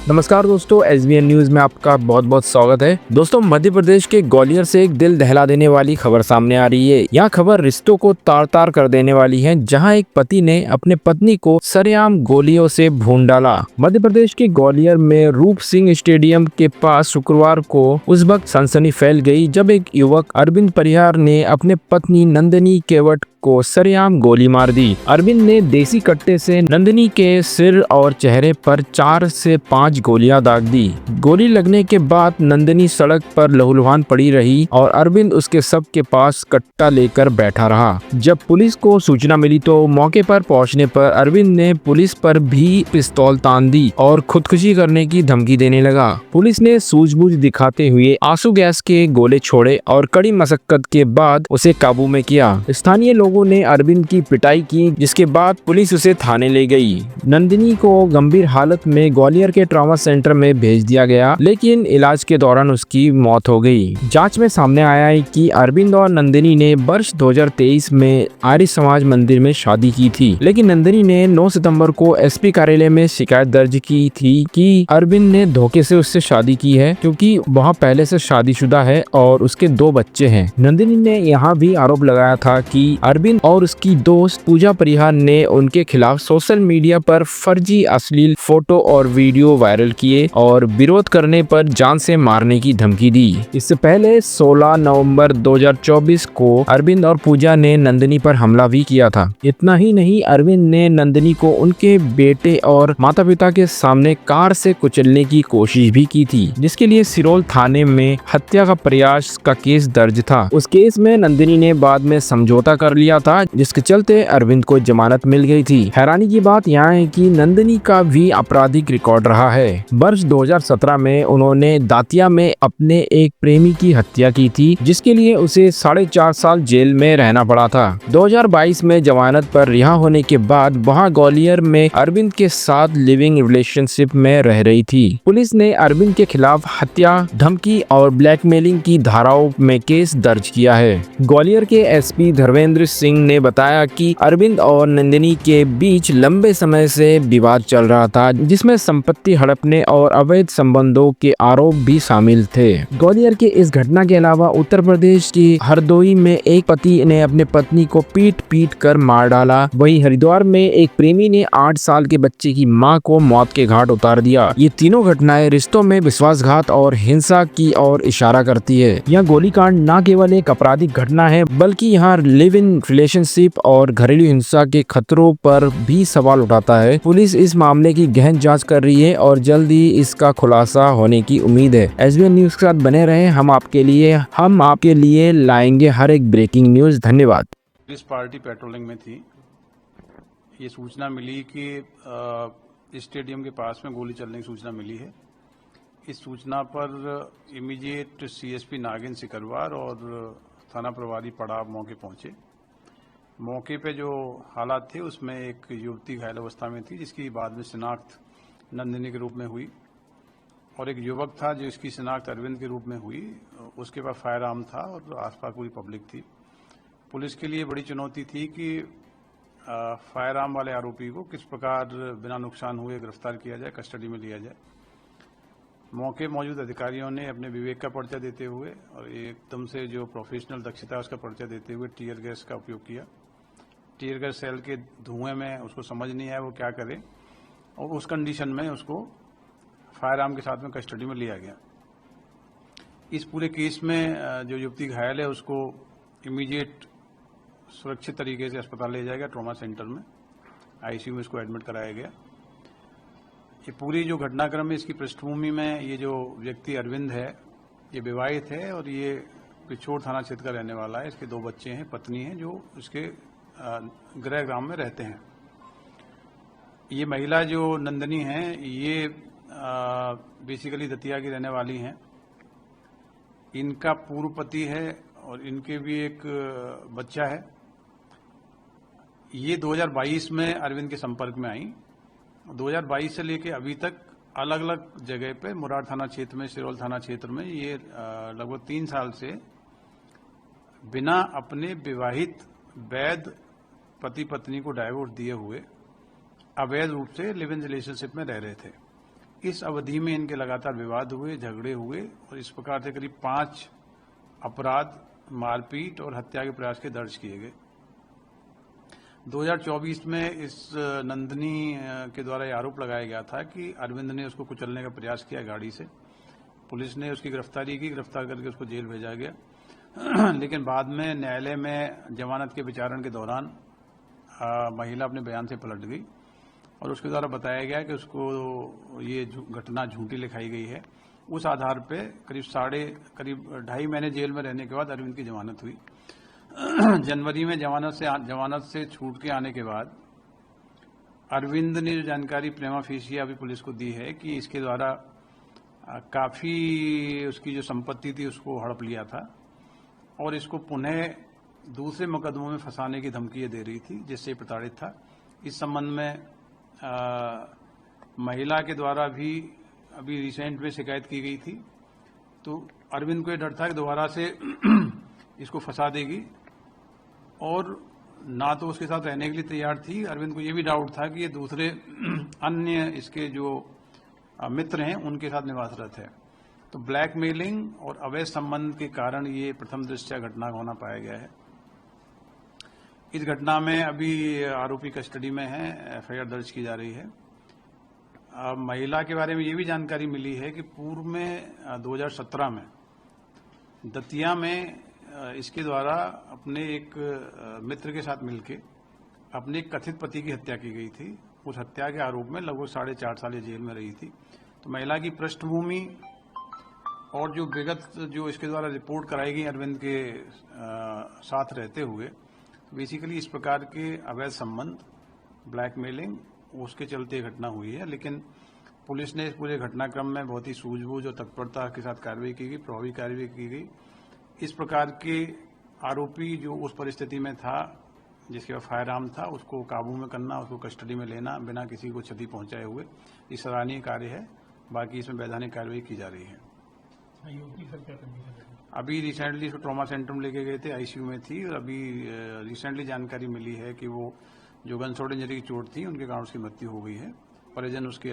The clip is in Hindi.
नमस्कार दोस्तों, SBN न्यूज में आपका बहुत बहुत स्वागत है। दोस्तों, मध्य प्रदेश के ग्वालियर से एक दिल दहला देने वाली खबर सामने आ रही है। यह खबर रिश्तों को तार तार कर देने वाली है, जहां एक पति ने अपने पत्नी को सरेआम गोलियों से भून डाला। मध्य प्रदेश के ग्वालियर में रूप सिंह स्टेडियम के पास शुक्रवार को उस वक्त सनसनी फैल गई जब एक युवक अरविंद परिहार ने अपने पत्नी नंदिनी केवट को सरेआम गोली मार दी। अरविंद ने देसी कट्टे से नंदिनी के सिर और चेहरे पर 4 से 5 गोलियां दाग दी। गोली लगने के बाद नंदिनी सड़क पर लहूलुहान पड़ी रही और अरविंद उसके शव के पास कट्टा लेकर बैठा रहा। जब पुलिस को सूचना मिली तो मौके पर पहुंचने पर अरविंद ने पुलिस पर भी पिस्तौल तान दी और खुदकुशी करने की धमकी देने लगा। पुलिस ने सूझबूझ दिखाते हुए आंसू गैस के गोले छोड़े और कड़ी मशक्कत के बाद उसे काबू में किया। स्थानीय लोगों ने अरविंद की पिटाई की, जिसके बाद पुलिस उसे थाने ले गई। नंदिनी को गंभीर हालत में ग्वालियर के ट्रॉमा सेंटर में भेज दिया गया, लेकिन इलाज के दौरान उसकी मौत हो गई। जांच में सामने आया है कि अरविंद और नंदिनी ने वर्ष 2023 में आर्य समाज मंदिर में शादी की थी, लेकिन नंदिनी ने 9 सितंबर को SP कार्यालय में शिकायत दर्ज की थी कि अरविंद ने धोखे से उससे शादी की है, क्योंकि वह पहले से शादीशुदा है और उसके 2 बच्चे हैं। नंदिनी ने यहाँ भी आरोप लगाया था कि अरविंद और उसकी दोस्त पूजा परिहार ने उनके खिलाफ सोशल मीडिया पर फर्जी अश्लील फोटो और वीडियो वायरल किए और विरोध करने पर जान से मारने की धमकी दी। इससे पहले 16 नवंबर 2024 को अरविंद और पूजा ने नंदिनी पर हमला भी किया था। इतना ही नहीं, अरविंद ने नंदिनी को उनके बेटे और माता पिता के सामने कार से कुचलने की कोशिश भी की थी, जिसके लिए सिरोल थाने में हत्या का प्रयास का केस दर्ज था। उस केस में नंदिनी ने बाद में समझौता कर लिया था, जिसके चलते अरविंद को जमानत मिल गई थी। हैरानी की बात यहाँ है कि नंदिनी का भी आपराधिक रिकॉर्ड रहा है। वर्ष 2017 में उन्होंने दातिया में अपने एक प्रेमी की हत्या की थी, जिसके लिए उसे 4.5 साल जेल में रहना पड़ा था। 2022 में जमानत पर रिहा होने के बाद वह ग्वालियर में अरविंद के साथ लिविंग रिलेशनशिप में रह रही थी। पुलिस ने अरविंद के खिलाफ हत्या, धमकी और ब्लैकमेलिंग की धाराओं में केस दर्ज किया है। ग्वालियर के SP धर्मेंद्र सिंह ने बताया कि अरविंद और नंदिनी के बीच लंबे समय से विवाद चल रहा था, जिसमें संपत्ति हड़पने और अवैध संबंधों के आरोप भी शामिल थे। ग्वालियर के इस घटना के अलावा उत्तर प्रदेश की हरदोई में एक पति ने अपने पत्नी को पीट कर मार डाला। वहीं हरिद्वार में एक प्रेमी ने 8 साल के बच्चे की मां को मौत के घाट उतार दिया। ये तीनों घटनाएं रिश्तों में विश्वासघात और हिंसा की ओर इशारा करती है। यह गोलीकांड न केवल एक आपराधिक घटना है, बल्कि यहाँ लिव इन रिलेशनशिप और घरेलू हिंसा के खतरों पर भी सवाल उठाता है। पुलिस इस मामले की गहन जांच कर रही है और जल्द ही इसका खुलासा होने की उम्मीद है। SBN न्यूज के साथ बने रहें, हम आपके लिए लाएंगे हर एक ब्रेकिंग न्यूज। धन्यवाद। पुलिस पार्टी पेट्रोलिंग में थी। ये सूचना मिली कि स्टेडियम के पास में गोली चलने की सूचना मिली है। इस सूचना पर इमीडिएट CSP नागिन सिकरवार और थाना प्रभारी पड़ाव मौके पहुंचे। मौके पे जो हालात थे उसमें एक युवती घायल अवस्था में थी, जिसकी बाद में शिनाख्त नंदिनी के रूप में हुई, और एक युवक था जो इसकी शिनाख्त अरविंद के रूप में हुई। उसके पास फायर आर्म था और आसपास पूरी पब्लिक थी। पुलिस के लिए बड़ी चुनौती थी कि फायर आर्म वाले आरोपी को किस प्रकार बिना नुकसान हुए गिरफ्तार किया जाए, कस्टडी में लिया जाए। मौके मौजूद अधिकारियों ने अपने विवेक का परिचय देते हुए और एकदम से जो प्रोफेशनल दक्षता है उसका परिचय देते हुए टीयर गैस का उपयोग किया। टीयर गैस सेल के धुएं में उसको समझ नहीं आया वो क्या करे, और उस कंडीशन में उसको फायर आर्म के साथ में कस्टडी में लिया गया। इस पूरे केस में जो युवती घायल है उसको इमीडिएट सुरक्षित तरीके से अस्पताल ले जाया गया, ट्रॉमा सेंटर में ICU में इसको एडमिट कराया गया। ये पूरी जो घटनाक्रम है, इसकी पृष्ठभूमि में ये जो व्यक्ति अरविंद है ये विवाहित है और ये पिछोर थाना क्षेत्र का रहने वाला है। इसके 2 बच्चे हैं, पत्नी है जो इसके गृह ग्राम में रहते हैं। ये महिला जो नंदिनी है ये बेसिकली दतिया की रहने वाली हैं। इनका पूर्व पति है और इनके भी एक बच्चा है। ये 2022 में अरविंद के संपर्क में आई। 2022 से लेके अभी तक अलग अलग जगह पे मुरार थाना क्षेत्र में, सिरोल थाना क्षेत्र में ये लगभग 3 साल से बिना अपने विवाहित वैध पति पत्नी को डाइवोर्स दिए हुए अवैध रूप से लिव इन रिलेशनशिप में रह रहे थे। इस अवधि में इनके लगातार विवाद हुए, झगड़े हुए और इस प्रकार से करीब 5 अपराध, मारपीट और हत्या के प्रयास के दर्ज किए गए। 2024 में इस नंदिनी के द्वारा यह आरोप लगाया गया था कि अरविंद ने उसको कुचलने का प्रयास किया गाड़ी से। पुलिस ने उसकी गिरफ्तारी की, गिरफ्तार करके उसको जेल भेजा गया। लेकिन बाद में न्यायालय में जमानत के विचारण के दौरान महिला अपने बयान से पलट गई और उसके द्वारा बताया गया कि उसको ये घटना झूठी लिखाई गई है। उस आधार पे करीब 2.5 महीने जेल में रहने के बाद अरविंद की जमानत हुई। जनवरी में जमानत से छूट के आने के बाद अरविंद ने जो जानकारी प्रेमा फेसिया अभी पुलिस को दी है कि इसके द्वारा काफी उसकी जो संपत्ति थी उसको हड़प लिया था और इसको पुनः दूसरे मुकदमों में फंसाने की धमकी दे रही थी, जिससे प्रताड़ित था। इस संबंध में महिला के द्वारा भी अभी रिसेंट में शिकायत की गई थी। तो अरविंद को ये डर था कि दोबारा से इसको फंसा देगी और ना तो उसके साथ रहने के लिए तैयार थी। अरविंद को ये भी डाउट था कि ये दूसरे अन्य इसके जो मित्र हैं उनके साथ निवासरत है। तो ब्लैकमेलिंग और अवैध संबंध के कारण ये प्रथम दृष्टया घटना होना पाया गया है। इस घटना में अभी आरोपी कस्टडी में है, एफआईआर दर्ज की जा रही है। महिला के बारे में ये भी जानकारी मिली है कि पूर्व में 2017 में दतिया में इसके द्वारा अपने एक मित्र के साथ मिलके अपने एक कथित पति की हत्या की गई थी। उस हत्या के आरोप में लगभग 4.5 साल जेल में रही थी। तो महिला की पृष्ठभूमि और जो विगत जो इसके द्वारा रिपोर्ट कराई गई अरविंद के साथ रहते हुए, बेसिकली इस प्रकार के अवैध संबंध, ब्लैकमेलिंग, उसके चलते घटना हुई है। लेकिन पुलिस ने इस पूरे घटनाक्रम में बहुत ही सूझबूझ और तत्परता के साथ कार्रवाई की गई, प्रभावी कार्रवाई की गई। इस प्रकार के आरोपी जो उस परिस्थिति में था, जिसके पास फायर आर्म था, उसको काबू में करना, उसको कस्टडी में लेना बिना किसी को क्षति पहुंचाए हुए, ये सराहनीय कार्य है। बाकी इसमें वैधानिक कार्रवाई की जा रही है। अभी रिसेंटली इसको ट्रॉमा सेंटर में लेके गए थे, आईसीयू में थी और अभी रिसेंटली जानकारी मिली है कि वो जो गन शॉट इंजरी की चोट थी उनके कारण उसकी मृत्यु हो गई है। परिजन उसके